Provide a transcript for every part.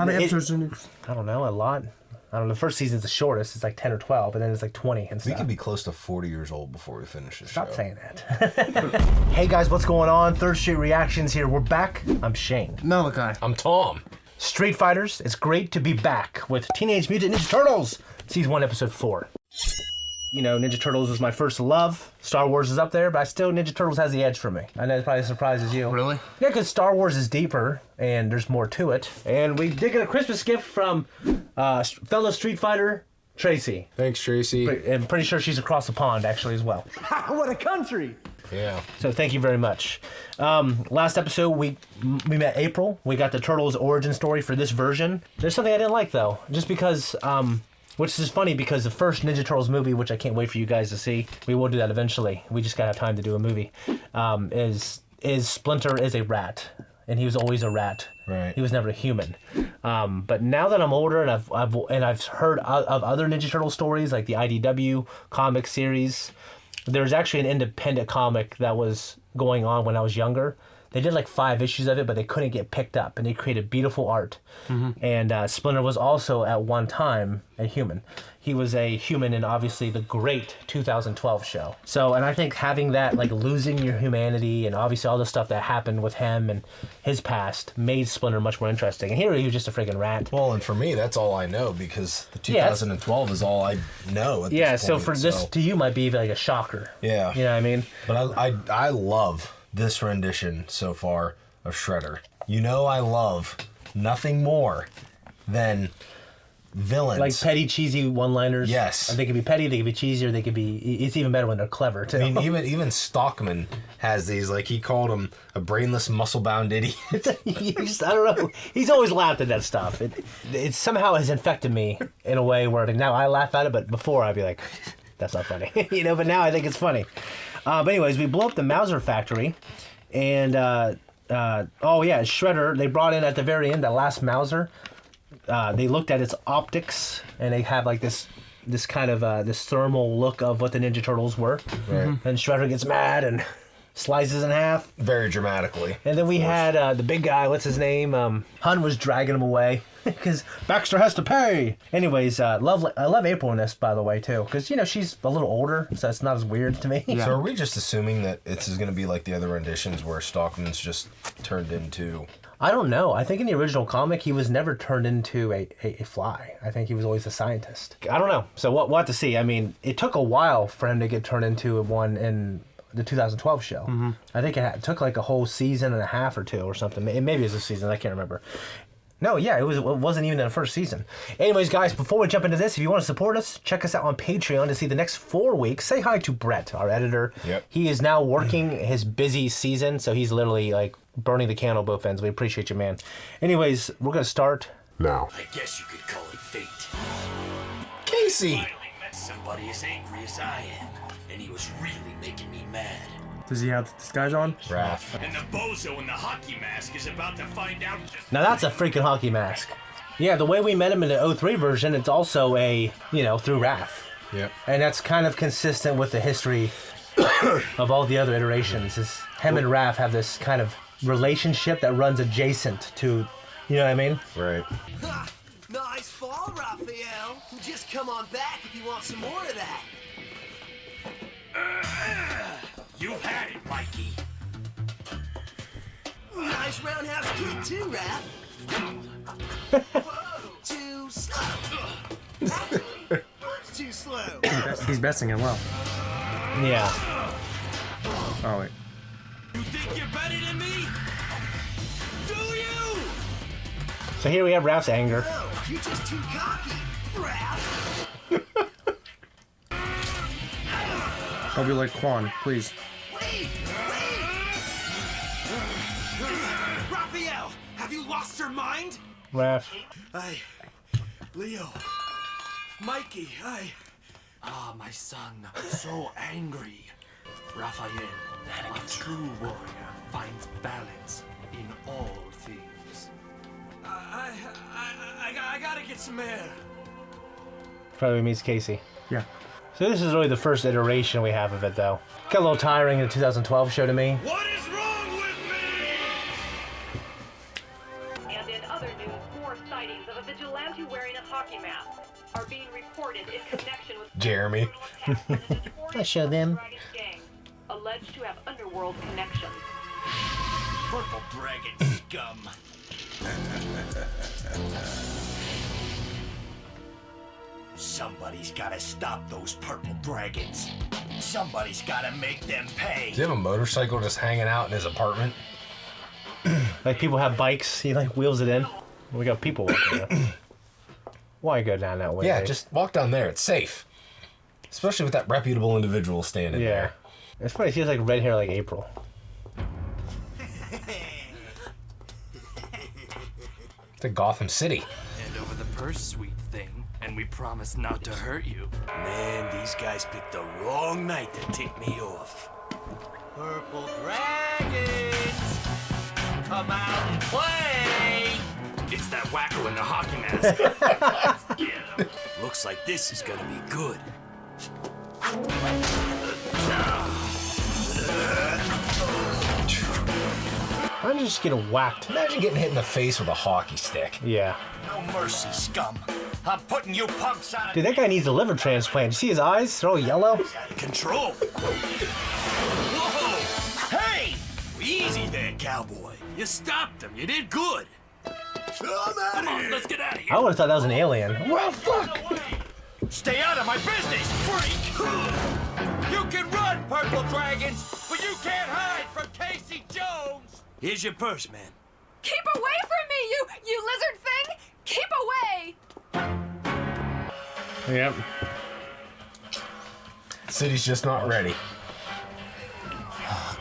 How many episodes are there? I don't know, a lot. I don't know, the first season's the shortest. It's like 10 or 12, and then it's like 20 and stuff. We could be close to 40 years old before we finish this Stop show. saying that. Hey guys, what's going on? Third Street Reactions here. We're back. I'm Shane. Malachi. I'm Tom. Street Fighters, it's great to be back with Teenage Mutant Ninja Turtles, Season 1, Episode 4. You know, Ninja Turtles was my first love. Star Wars is up there, but Ninja Turtles has the edge for me. I know it probably surprises you. Really? Yeah, because Star Wars is deeper, and there's more to it. And we did get a Christmas gift from fellow Street Fighter, Tracy. Thanks, Tracy. I'm pretty sure she's across the pond, actually, as well. What a country! Yeah. So thank you very much. Last episode, we met April. We got the Turtles' origin story for this version. There's something I didn't like, though, just because... which is funny because the first Ninja Turtles movie, which I can't wait for you guys to see, we will do that eventually. We just gotta have time to do a movie. Is Splinter is a rat, and he was always a rat. Right. He was never a human. But now that I'm older and I've heard of other Ninja Turtle stories like the IDW comic series, there's actually an independent comic that was going on when I was younger. They did like 5 issues of it, but they couldn't get picked up, and they created beautiful art. Mm-hmm. And Splinter was also at one time a human. He was a human in obviously the great 2012 show. So, and I think having that, like losing your humanity and obviously all the stuff that happened with him and his past made Splinter much more interesting. And here he was just a freaking rat. Well, and for me, that's all I know because the 2012 is all I know at this point. So for this to you might be like a shocker. Yeah. You know what I mean? But I love this rendition so far of Shredder. You know I love nothing more than villains. Like petty, cheesy one-liners. Yes. They could be petty, they could be cheesy, or they could be... It's even better when they're clever, too. I mean, even Stockman has these, like, he called him a brainless, muscle-bound idiot. I don't know. He's always laughed at that stuff. It somehow has infected me in a way where now I laugh at it, but before I'd be like, that's not funny. But now I think it's funny. But anyways, we blow up the Mauser factory, and Shredder, they brought in at the very end, that last Mauser. They looked at its optics, and they have like this kind of this thermal look of what the Ninja Turtles were. Right. And Shredder gets mad and slices in half. Very dramatically. And then we had the big guy, what's his name? Hun was dragging him away because Baxter has to pay. Anyways, I love April in this, by the way, too, because she's a little older, so it's not as weird to me. Yeah. So are we just assuming that this is going to be like the other renditions where Stockman's just turned into... I don't know. I think in the original comic, he was never turned into a fly. I think he was always a scientist. I don't know. So we'll have to see. I mean, it took a while for him to get turned into one in the 2012 show. Mm-hmm. I think it took like a whole season and a half or 2 or something. Maybe it was a season. I can't remember. No, yeah, it wasn't even in the first season. Anyways, guys, before we jump into this, if you want to support us, check us out on Patreon to see the next 4 weeks. Say hi to Brett, our editor. Yep. He is now working his busy season, so he's literally like burning the candle both ends. We appreciate you, man. Anyways, we're going to start now. I guess you could call it fate. Casey! Finally met somebody as angry as I am, and he was really making me mad. Does he have disguise on? Raph. And the bozo in the hockey mask is about to find out just... Now that's a freaking hockey mask. Yeah, the way we met him in the 03 version, it's also through Raph. Yep. And that's kind of consistent with the history of all the other iterations. Is him and Raph have this kind of relationship that runs adjacent to, you know what I mean? Right. Ha! Nice fall, Raphael. Just come on back if you want some more of that. You've had it, Mikey. Nice roundhouse kick too, Raph. Whoa, too slow. Too slow. He's besting him well. Yeah. Oh, wait. You think you're better than me? Do you? So here we have Raph's anger. No, you're just too cocky, Raph. Don't be like Quan, please. Wait! Raphael, have you lost your mind? Raph. Leo. Mikey, Ah, my son, so angry. Raphael, a true warrior, finds balance in all things. I gotta get some air. Probably meets Casey. Yeah. So this is really the first iteration we have of it, though. Got a little tiring in the 2012 show to me. What is wrong with me? And in other news, more sightings sightings of a vigilante wearing a hockey mask are being reported in connection with Jeremy. I show them. gang, alleged to have underworld connections. Purple dragon scum. Somebody's gotta stop those purple dragons. Somebody's gotta make them pay. Does he have a motorcycle just hanging out in his apartment? Like people have bikes, he like wheels it in. We got people walking there. Why go down that way? Yeah, mate? just walk down there. It's safe. Especially with that reputable individual standing Yeah. there. It's funny, she has like red hair like April. To Gotham City. Hand over the purse, sweet thing, and we promise not to hurt you. Man, these guys picked the wrong night to tick me off. Purple dragons, come out and play. It's that wacko in the hockey mask. Looks like this is gonna be good. I'm just getting whacked. Imagine getting hit in the face with a hockey stick. Yeah. No mercy, scum. I'm putting you punks out of Dude, that guy needs a liver transplant. You see his eyes? They're all yellow. control. Whoa! Hey! Easy there, cowboy. You stopped him. You did good. I'm Come out of on, here. let's get out of I here. would have thought that was an alien. Well, fuck! Stay out of my business, freak! You can run, purple dragons, but you can't hide from Casey Jones! Here's your purse, man. Keep away from me, you lizard thing! Keep away! Yep. City's just not ready.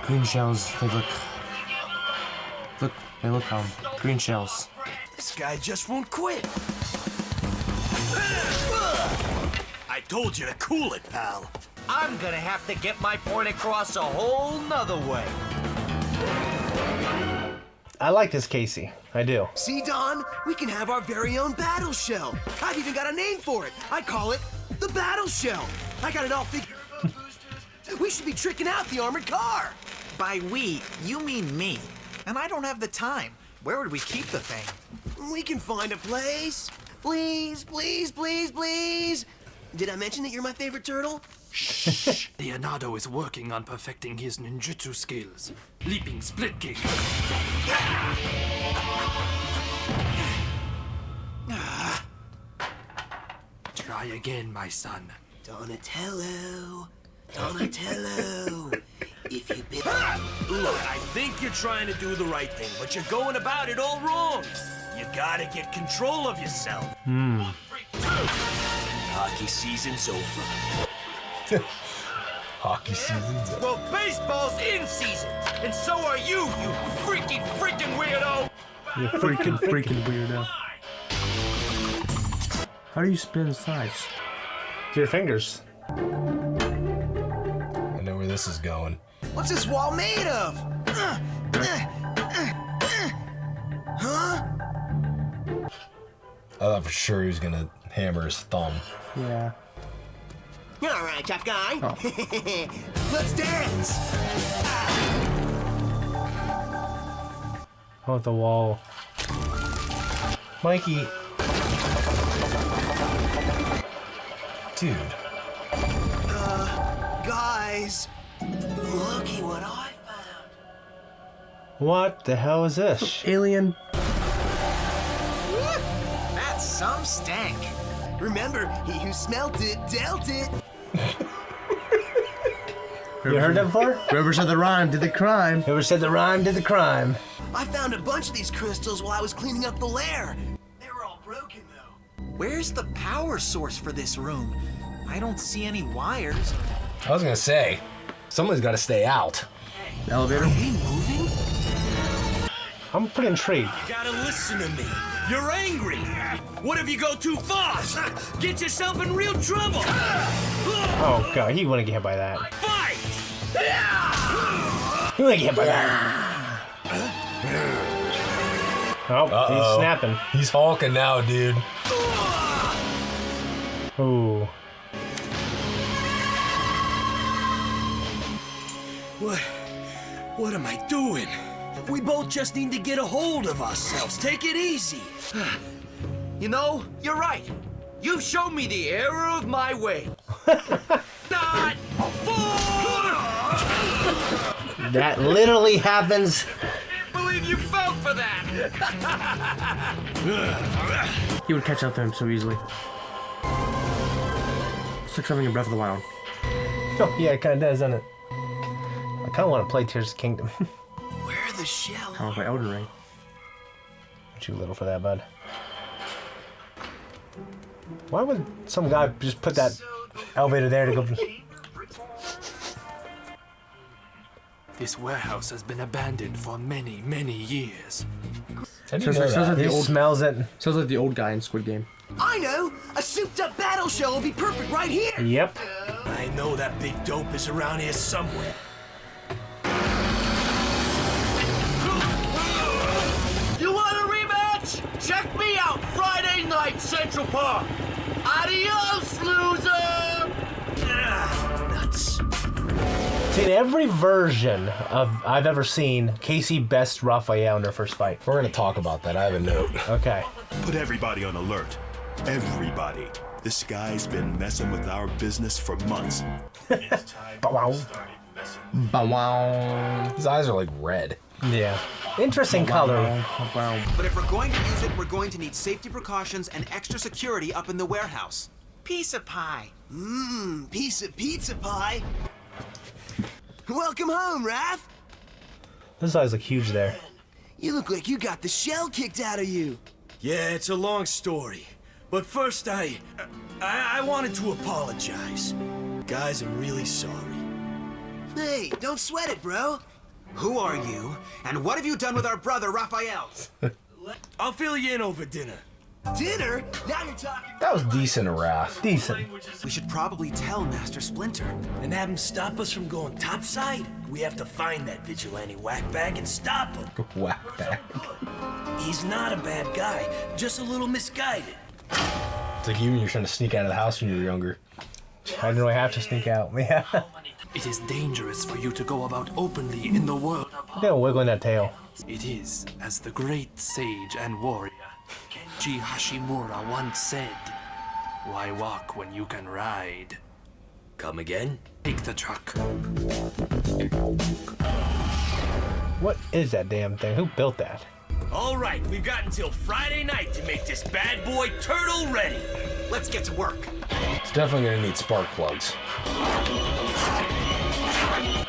Green shells, they look green shells. This guy just won't quit. I told you to cool it, pal. I'm gonna have to get my point across a whole nother way. I like this Casey. I do. See, Don? We can have our very own battle shell. I've even got a name for it. I call it the battle shell. I got it all figured out. We should be tricking out the armored car. By we, you mean me. And I don't have the time. Where would we keep the thing? We can find a place. Please, please, please, please. Did I mention that you're my favorite turtle? Leonardo is working on perfecting his ninjutsu skills. Leaping split kick. Try again, my son. Donatello. Donatello. If you bit... Look, I think you're trying to do the right thing, but you're going about it all wrong. You gotta get control of yourself. Hockey season's over. Hockey season's up. Well, baseball's in season, and so are you, you freaking weirdo! You freaking weirdo. How do you spin the sides? To your fingers. I know where this is going. What's this wall made of? Huh? I thought for sure he was gonna hammer his thumb. Yeah. All right, tough guy. Oh. Let's dance. Oh, the wall. Mikey. Dude. Guys, looky what I found. What the hell is this? Alien. That's some stank. Remember, he who smelt it dealt it. You heard that before? Whoever said the rhyme did the crime. Whoever said the rhyme did the crime. I found a bunch of these crystals while I was cleaning up the lair. They were all broken, though. Where's the power source for this room? I don't see any wires. I was gonna say, someone's gotta stay out. Elevator. Hey, moving? I'm pretty intrigued. You gotta listen to me. You're angry. What if you go too far? Get yourself in real trouble. Oh god, he wouldn't get hit by that. Fight! He wouldn't get hit by that. Oh, he's snapping. He's hulking now, dude. Ooh. What am I doing? We both just need to get a hold of ourselves. Take it easy. You know, you're right. You've shown me the error of my way. Not That literally happens. believe you fell for that. He would catch up to him so easily. It's like something in Breath of the Wild. Oh, yeah, it kind of does, doesn't it? I kind of want to play Tears of the Kingdom. Where are the shells? Kind of like Elden Ring. Too little for that, bud. Why would some guy just put that elevator there to go? This warehouse has been abandoned for many, many years. How do you know Sounds that? like the He old. smells it. Sounds like the old guy in Squid Game. I know! A souped-up battle shell will be perfect right here! Yep. I know that big dope is around here somewhere. You want a rematch? Check me out Friday night, Central Park. Adios, loser! Nuts. In every version of I've ever seen, Casey bests Raphael in their first fight. We're gonna talk about that. I have a note. Okay. Put everybody on alert. Everybody. This guy's been messing with our business for months. Wow. Wow. His eyes are like red. Yeah. Interesting color. Wow. But if we're going to use it, we're going to need safety precautions and extra security up in the warehouse. Piece of pie. Mmm, piece of pizza pie. Welcome home, Raph. Those eyes look huge there. You look like you got the shell kicked out of you. Yeah, it's a long story. But first, I wanted to apologize. Guys, I'm really sorry. Hey, don't sweat it, bro. Who are you, and what have you done with our brother, Raphael? I'll fill you in over dinner. Dinner? Now you're talking. That was decent, Raph. Decent. We should probably tell Master Splinter. And have him stop us from going topside? We have to find that vigilante whackbag and stop him. Whack back. He's not a bad guy, just a little misguided. It's like you when you're trying to sneak out of the house when you were younger. I didn't really have to sneak out. Yeah. It is dangerous for you to go about openly in the world. They're wiggling that tail. It is, as the great sage and warrior Kenji Hashimura once said, why walk when you can ride? Come again? Take the truck. What is that damn thing? Who built that? All right, we've got until Friday night to make this bad boy turtle ready. Let's get to work. It's definitely gonna need spark plugs.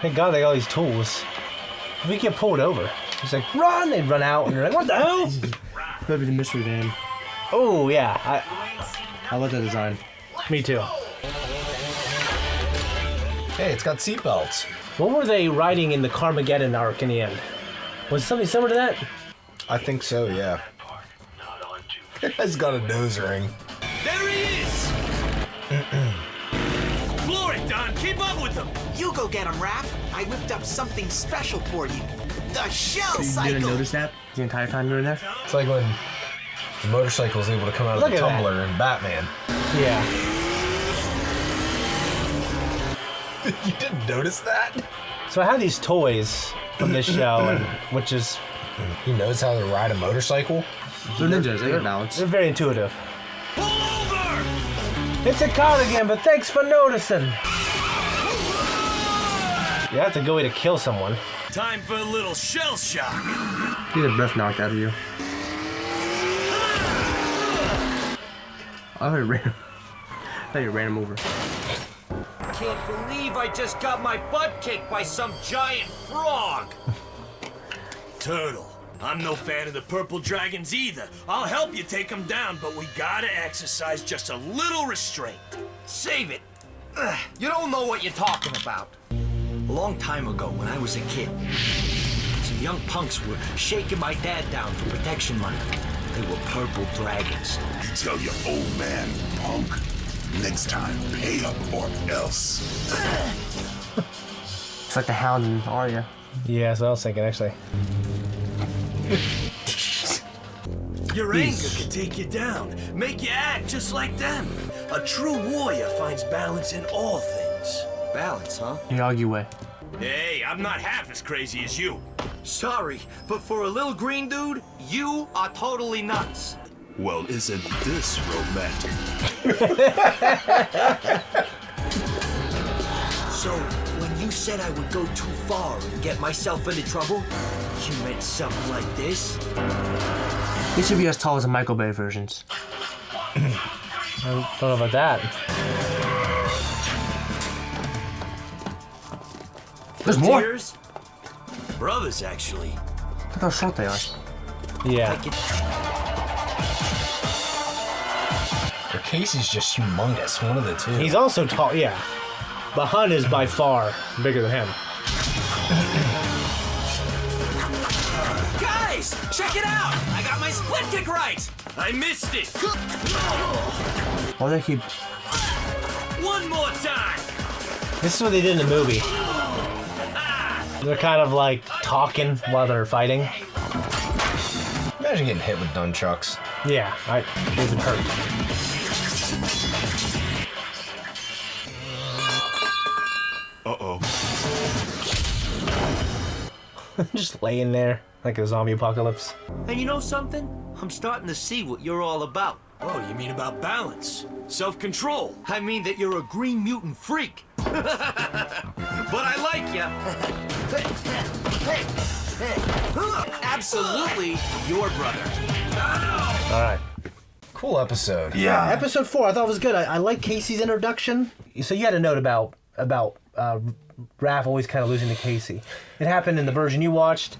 Thank God they got all these tools. If we get pulled over, it's like, run! They'd run out, and they're like, what the hell? Maybe the mystery van. Oh, yeah. I love that design. Me too. Hey, it's got seatbelts. What were they riding in the Carmageddon arc in the end? Was it something similar to that? I think so, yeah. It's got a nose ring. There he is! Floor it, Don. Keep up with him. You go get him, Raph. I whipped up something special for you. The shell You cycle. didn't notice that the entire time you were there? It's like when the motorcycle's able to come out of Look the at that. tumbler in Batman. Yeah. You didn't notice that? So I have these toys from this show, and, which is, He knows how to ride a motorcycle? They're ninjas. They got balance. they're very intuitive. Pull over! It's a cardigan, but thanks for noticing. You have to go in to kill someone. Time for a little shell shock. Get the breath knocked out of you. I thought you ran him over. Can't believe I just got my butt kicked by some giant frog. Turtle, I'm no fan of the purple dragons either. I'll help you take them down, but we gotta exercise just a little restraint. Save it. You don't know what you're talking about. A long time ago, when I was a kid, some young punks were shaking my dad down for protection money. They were purple dragons. You tell your old man, punk. Next time, pay up or else. It's like the Hound and Arya. Yeah, that's what I was thinking, actually. Your anger can take you down, make you act just like them. A true warrior finds balance in all things. Balance, huh? Miyagi way. Hey, I'm not half as crazy as you. Sorry, but for a little green dude, you are totally nuts. Well, isn't this romantic? So, when you said I would go too far and get myself into trouble, you meant something like this? He should be as tall as the Michael Bay versions. I don't know about that. There's more. Tears? Brothers, actually. Look how short they are. Yeah. Or Casey's just humongous. One of the two. He's also tall, yeah. But Hun is by far bigger than him. Guys, check it out! I got my split kick right! I missed it! Why do they keep... One more time! This is what they did in the movie. They're kind of like talking while they're fighting. Imagine getting hit with nunchucks. Yeah, it would hurt. Uh-oh. Just laying there like a zombie apocalypse. And you know something? I'm starting to see what you're all about. Oh, you mean about balance? Self-control? I mean that you're a green mutant freak. But I like ya! Absolutely your brother. All right. Cool episode. Yeah. Episode 4, I thought was good. I like Casey's introduction. So you had a note about Raph always kind of losing to Casey. It happened in the version you watched.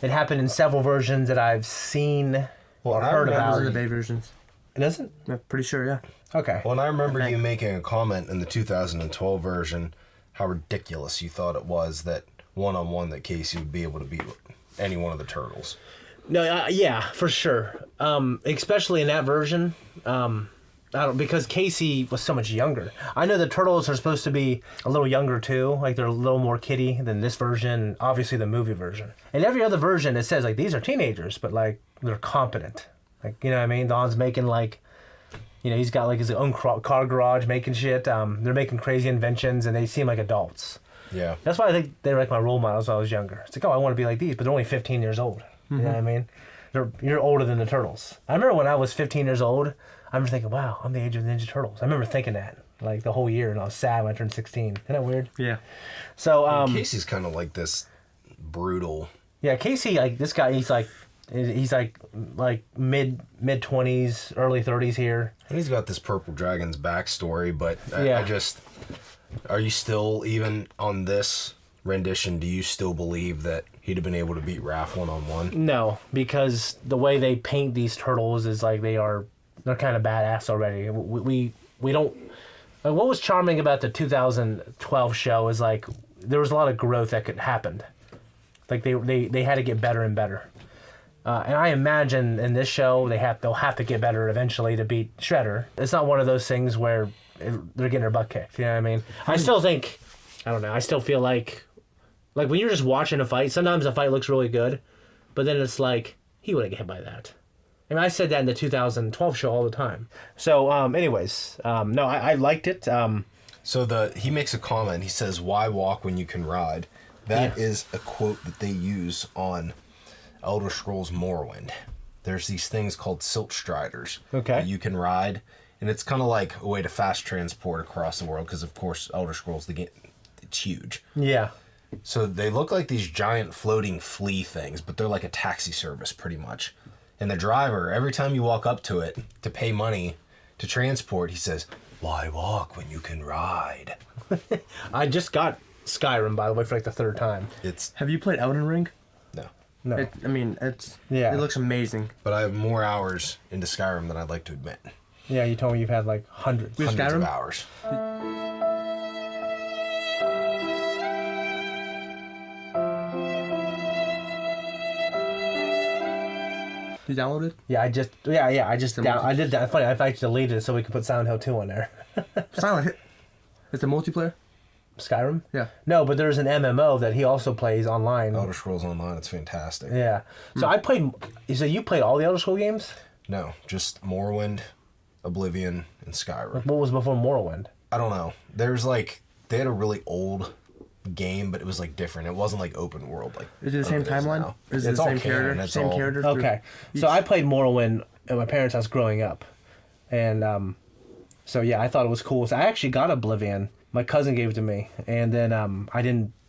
It happened in several versions that I've seen or heard Those about. are the Bay versions. It doesn't? I'm pretty sure, yeah. Okay. Well, and I remember you making a comment in the 2012 version how ridiculous you thought it was that one-on-one that Casey would be able to beat any one of the turtles. No, yeah, for sure. Especially in that version, because Casey was so much younger. I know the turtles are supposed to be a little younger too, like they're a little more kiddie than this version, obviously the movie version. In every other version, it says like these are teenagers, but like they're competent. Like, you know what I mean? Don's making like, you know, he's got like his own car garage making shit. They're making crazy inventions and they seem like adults. Yeah. That's why I think they were like my role models when I was younger. It's like, oh, I want to be like these, but they're only 15 years old. You know what I mean? You're older than the turtles. I remember when I was 15 years old, I remember thinking, wow, I'm the age of the Ninja Turtles. I remember thinking that like the whole year, and I was sad when I turned 16. Isn't that weird? Yeah. So Casey's kind of like this brutal. Yeah, Casey, like this guy, he's like mid 20s, early 30s here. And he's got this Purple Dragon's backstory, but Yeah. I just, are you still, even on this rendition, do you still believe that he'd have been able to beat Raph one-on-one? No, because the way they paint these turtles is like they're kind of badass already. We don't. Like, what was charming about the 2012 show is like there was a lot of growth that could happen. Like they had to get better and better. And I imagine in this show they'll have to get better eventually to beat Shredder. It's not one of those things where they're getting their butt kicked. You know what I mean? I still think, I don't know. I still feel like when you're just watching a fight, sometimes the fight looks really good, but then it's like he wouldn't get hit by that. I mean, I said that in the 2012 show all the time. So, anyways, no, I liked it. So he makes a comment. He says, "Why walk when you can ride?" That is a quote that they use on Elder Scrolls Morrowind. There's these things called Silt Striders that you can ride, and it's kind of like a way to fast transport across the world because, of course, Elder Scrolls, the game, it's huge. Yeah. So they look like these giant floating flea things, but they're like a taxi service pretty much. And the driver, every time you walk up to it to pay money to transport, he says, "Why walk when you can ride?" I just got Skyrim, by the way, for like the third time. Have you played Elden Ring? No. It looks amazing. But I have more hours into Skyrim than I'd like to admit. Yeah, you told me you've had like hundreds Of Skyrim? hours. You downloaded? Yeah, I did that. Funny, I've actually deleted it so we can put Silent Hill 2 on there. Silent Hill. It's a multiplayer? Skyrim? Yeah. No, but there's an MMO that he also plays online. Elder Scrolls Online, it's fantastic. Yeah. So I played. So you played all the Elder Scrolls games? No, just Morrowind, Oblivion, and Skyrim. What was before Morrowind? I don't know. There's like, they had a really old game, but it was like different. It wasn't like open world. Like, Is it the same timeline? now. Is it It's the all same canon, character? it's Same all- character? Okay, so I played Morrowind at my parents' house growing up, and so yeah, I thought it was cool. So I actually got Oblivion. My cousin gave it to me, and then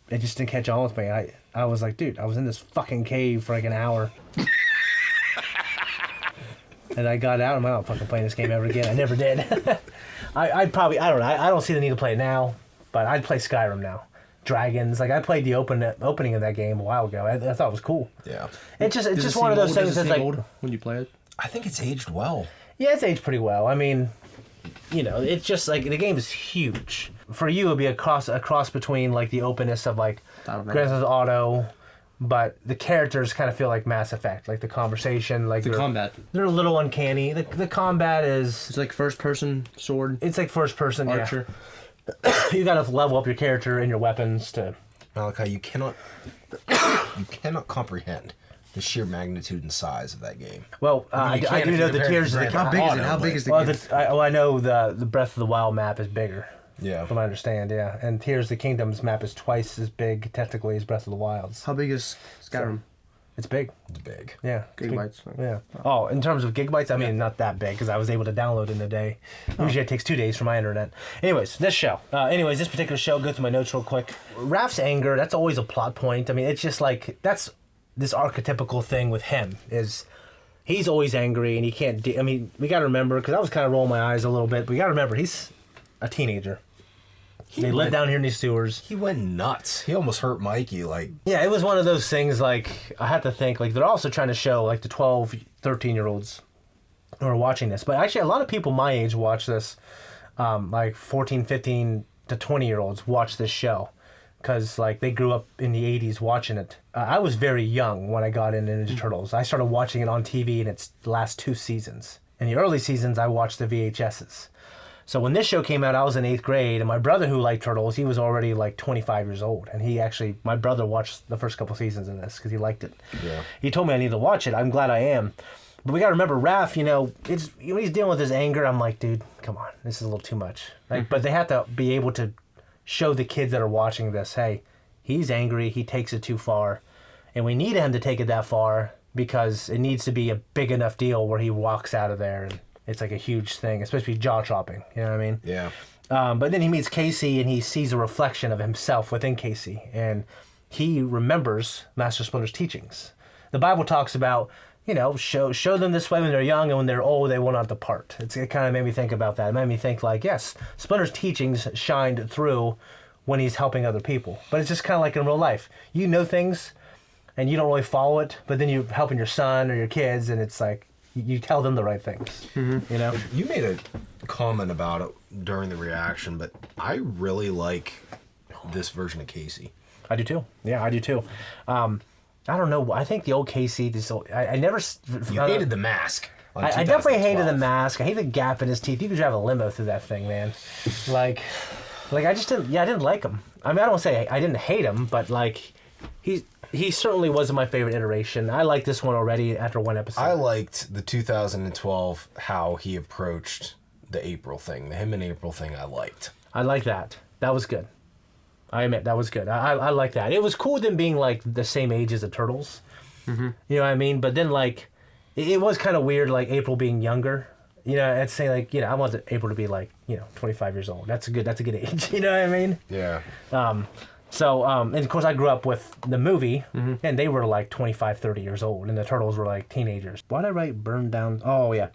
it just didn't catch on with me. I was like, dude, I was in this fucking cave for like an hour. And I got out. I'm like, I'm not fucking playing this game ever again. I never did. I don't know. I don't see the need to play it now, but I'd play Skyrim now. Dragons. Like, I played the opening of that game a while ago. I thought it was cool. Yeah. It's Does just it one of seem those old? things Does it that's seem like, old when you play it? I think it's aged well. yeah, it's aged pretty well. I mean, you know, it's just like the game is huge. For you, it'd be a cross between like the openness of like Grand Theft Auto, but the characters kind of feel like Mass Effect, like the conversation, like The combat. They're a little uncanny. The combat is It's like first person sword. it's like first person Archer. Yeah. You gotta level up your character and your weapons to. Malachi, you cannot comprehend the sheer magnitude and size of that game. Well, I mean, you I can do if know you the compare it tiers. to Of the Grand How big is Auto, it? How big but- is the well, game? I know the Breath of the Wild map is bigger. Yeah. From what I understand, yeah. And Tears of the Kingdom's map is twice as big, technically, as Breath of the Wild's. How big is Skyrim? It's big. It's big. Yeah. Gigabytes. Yeah. Oh, in terms of gigabytes, I mean, not that big, because I was able to download in a day. Usually it takes 2 days for my internet. Anyways, this particular show, go through my notes real quick. Raph's anger, that's always a plot point. I mean, it's just like, that's this archetypical thing with him, is he's always angry, and he can't, I mean, we got to remember, because I was kind of rolling my eyes a little bit, but we got to remember, he's a teenager. They live down here in these sewers. He went nuts. He almost hurt Mikey. Like, yeah, it was one of those things, like, I had to think, like, they're also trying to show, like, the 12, 13-year-olds who are watching this. But actually, a lot of people my age watch this, like, 14, 15 to 20-year-olds watch this show. Because, like, they grew up in the 80s watching it. I was very young when I got into Ninja Turtles. I started watching it on TV in its last 2 seasons. In the early seasons, I watched the VHSs. So when this show came out, I was in 8th grade, and my brother who liked Turtles, he was already like 25 years old. And my brother watched the first couple seasons of this because he liked it. Yeah. He told me I need to watch it. I'm glad I am. But we got to remember, Raph, when he's dealing with his anger, I'm like, dude, come on, this is a little too much. Like, but they have to be able to show the kids that are watching this, hey, he's angry, he takes it too far. And we need him to take it that far because it needs to be a big enough deal where he walks out of there and it's like a huge thing, especially jaw-dropping, you know what I mean? yeah. But then he meets Casey and he sees a reflection of himself within Casey. And he remembers Master Splinter's teachings. The Bible talks about, show them this way when they're young, and when they're old, they will not depart. It kind of made me think about that. It made me think like, yes, Splinter's teachings shined through when he's helping other people. But it's just kind of like in real life. You know things and you don't really follow it, but then you're helping your son or your kids, and it's like, you tell them the right things, You made a comment about it during the reaction, but I really like this version of Casey. I do too. Yeah, I do too. I don't know. I think the old Casey, I never... You hated the mask. I definitely hated the mask. I hate the gap in his teeth. You could drive a limo through that thing, man. Like I just didn't... Yeah, I didn't like him. I mean, I don't want to say I didn't hate him, but like, he certainly wasn't my favorite iteration. I liked this one already after one episode. I liked the 2012, how he approached the April thing. The him and April thing I liked. I like that. That was good. I admit, that was good. I like that. It was cool them being like the same age as the Turtles. Mm-hmm. You know what I mean? But then like, it was kind of weird, like April being younger. I'd say like, I want April to be like, 25 years old. That's a good age. You know what I mean? Yeah. So, and of course I grew up with the movie, and they were like 25, 30 years old, and the Turtles were like teenagers. Why did I write burn down? Oh, yeah.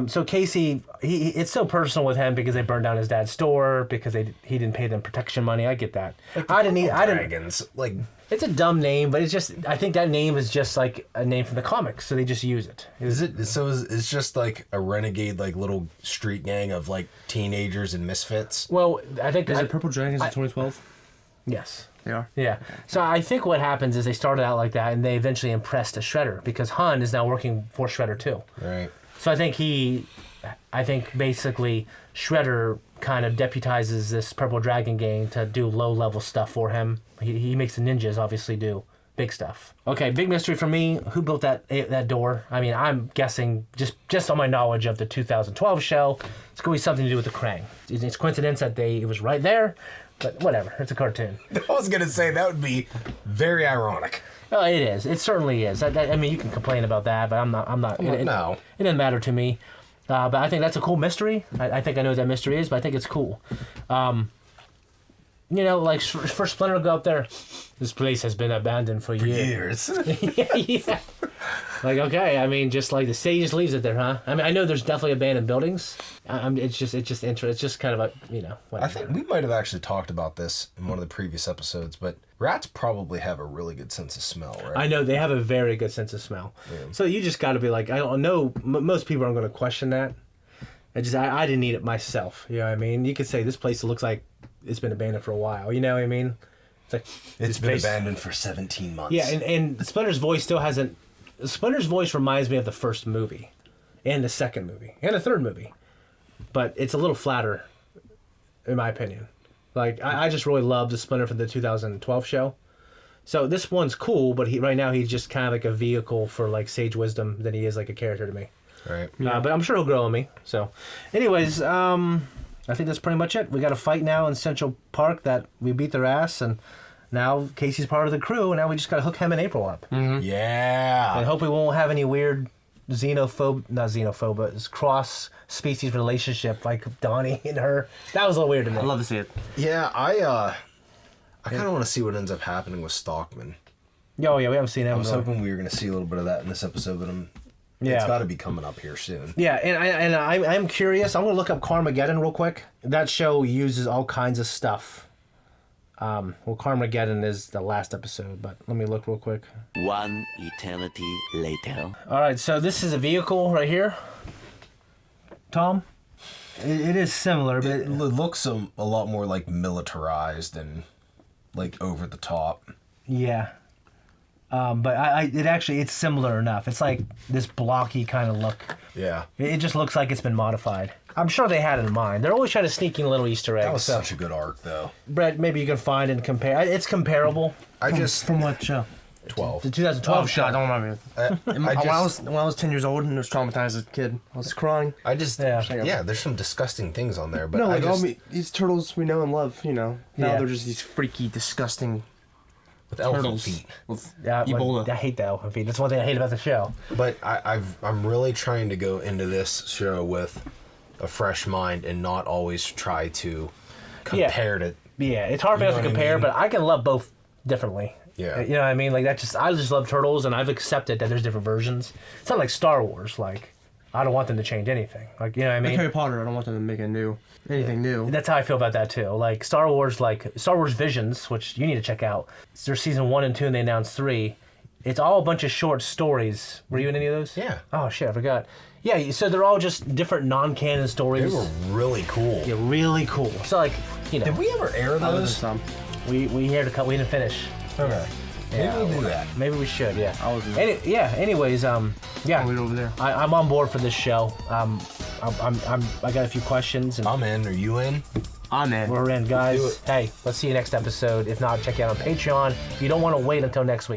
So Casey, it's so personal with him because they burned down his dad's store because he didn't pay them protection money. I get that. Like Dragons. Like, it's a dumb name, but it's just, I think that name is just like a name from the comics, so they just use it. It's just like a renegade, like little street gang of like teenagers and misfits? Well, I think... Is it Purple Dragons in 2012? Yes. They are? Yeah. So I think what happens is they started out like that, and they eventually impressed Shredder, because Hun is now working for Shredder too. Right. So I think basically Shredder kind of deputizes this Purple Dragon gang to do low-level stuff for him. He makes the ninjas obviously do Big stuff. Okay, big mystery for me. Who built that door? I mean, I'm guessing just on my knowledge of the 2012 show, it's going to be something to do with the Krang. It's coincidence that it was right there, but whatever. It's a cartoon. I was gonna say that would be very ironic. Oh, it is. It certainly is. I mean, you can complain about that, but I'm not. No. It doesn't matter to me. But I think that's a cool mystery. I think I know what that mystery is, but I think it's cool. You know, like for Splinter to go up there, this place has been abandoned for years. Yeah. Like, okay, I mean, just like the sage just leaves it there, huh? I mean, I know there's definitely abandoned buildings. It's just interesting. It's just kind of a, whatever. I think we might have actually talked about this in one of the previous episodes, but rats probably have a really good sense of smell, right? I know they have a very good sense of smell. Yeah. So you just got to be like, I don't know. Most people aren't going to question that. I didn't eat it myself. You know what I mean? You could say this place looks like it's been abandoned for a while. You know what I mean? It's like it's been abandoned for 17 months. Yeah, and Splinter's voice still hasn't. Splinter's voice reminds me of the first movie, and the second movie, and the third movie, but it's a little flatter, in my opinion. Like I just really love the Splinter from the 2012 show. So this one's cool, but right now he's just kind of like a vehicle for like sage wisdom than he is like a character to me. Right. But I'm sure he'll grow on me. So, anyways, I think that's pretty much it. We got a fight now in Central Park that we beat their ass, and now Casey's part of the crew, and now we just got to hook him and April up. Mm-hmm. Yeah. And hope we won't have any weird it's cross-species relationship like Donnie and her. That was a little weird to me. I'd love to see it. Yeah, I kind of want to see what ends up happening with Stockman. Oh, yeah, we haven't seen him. I was hoping we were going to see a little bit of that in this episode, but it's got to be coming up here soon. Yeah, and I'm curious. I'm going to look up Carmageddon real quick. That show uses all kinds of stuff. Well, Carmageddon is the last episode, but let me look real quick. One eternity later. All right, so this is a vehicle right here. Tom? It is similar, but it looks a lot more like militarized and like over the top. Yeah. But it's similar enough. It's like this blocky kind of look. Yeah. It just looks like it's been modified. I'm sure they had it in mind. They're always trying to sneak in little Easter eggs. That was such a good arc, though. Brett, maybe you can find and compare. It's comparable. From what show? 12. The 2012 show. I don't remember. When I was 10 years old and was traumatized as a kid, I was crying. There's some disgusting things on there, but no, like these turtles we know and love, Now they're just these freaky, disgusting with elephant feet. Ebola. I hate the elephant feet. That's one thing I hate about the show. But I'm really trying to go into this show with a fresh mind and not always try to compare it. Yeah, it's hard for us to compare, but I can love both differently. Yeah. You know what I mean? Like I just love turtles, and I've accepted that there's different versions. It's not like Star Wars. Like I don't want them to change anything. Like you know what I mean? Like Harry Potter, I don't want them to make anything new. That's how I feel about that too. Like Star Wars Visions, which you need to check out. There's season 1 and 2, and they announced 3. It's all a bunch of short stories. Were you in any of those? Yeah. Oh shit, I forgot. Yeah, so they're all just different non-canon stories. They were really cool. Yeah, really cool. So like, Did we ever air those? We aired a couple. We didn't finish. Okay. Maybe we'll do that. Maybe we should. Yeah. Anyways, yeah. Over there. I'm on board for this show. I got a few questions. And I'm in. Are you in? I'm in. We're in, guys. Hey, let's see you next episode. If not, check you out on Patreon. You don't want to wait until next week.